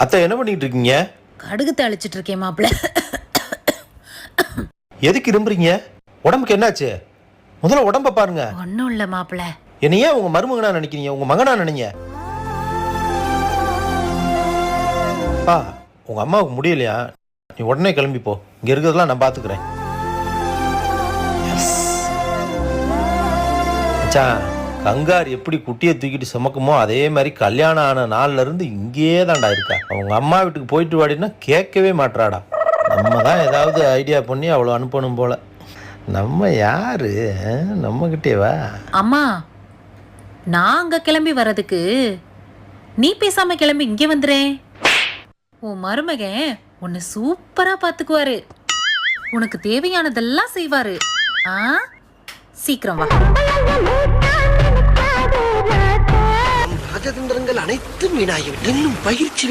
அத்தை என்ன பண்ணிட்டு இருக்கீங்க? கடுகு தாளிச்சிட்டு இருக்கேன் மாப்பிள்ள. எதுக்கு இரும்புறீங்க? உடம்புக்கு என்னாச்சு? முதல்ல உடம்ப பாருங்க. ஒன்னும் இல்ல மாப்பிள்ள. என்னையே உங்க மருமகனா நினைக்கிறீங்க? உங்க மகனா நினைங்க. உங்க அம்மாவுக்கு முடியலையா? நீ உடனே கிளம்பி போ. இங்க இருக்கிறதெல்லாம் நான் பாத்துக்கிறேன். கங்கார் எப்படி குட்டியை தூக்கிட்டு சுமக்குமோ அதே மாதிரி கல்யாணம் ஆன நாள்ல இருந்து இங்கேயே தான்டா இருக்கா. அவங்க அம்மா வீட்டுக்கு போயிட்டு வாடினா கேட்கவே மாட்டாடா. நம்ம தான் ஏதாவது ஐடியா பண்ணி அவ்வளோ அனுப்பணும் போல. நம்ம யாரு? நம்ம கிட்டேவா? அம்மா, நான் அங்க கிளம்பி வர்றதுக்கு நீ பேசாம கிளம்பி இங்கே வந்துறேன். உன் மருமகன் உன்னை சூப்பரா பாத்துக்குவாரு. உனக்கு தேவையானதெல்லாம் செய்வாரு. சீக்கிரம் வா. ராஜதந்திரங்கள் அனைத்தும் வீணாகிவிட்டன. இன்னும் பயிற்சி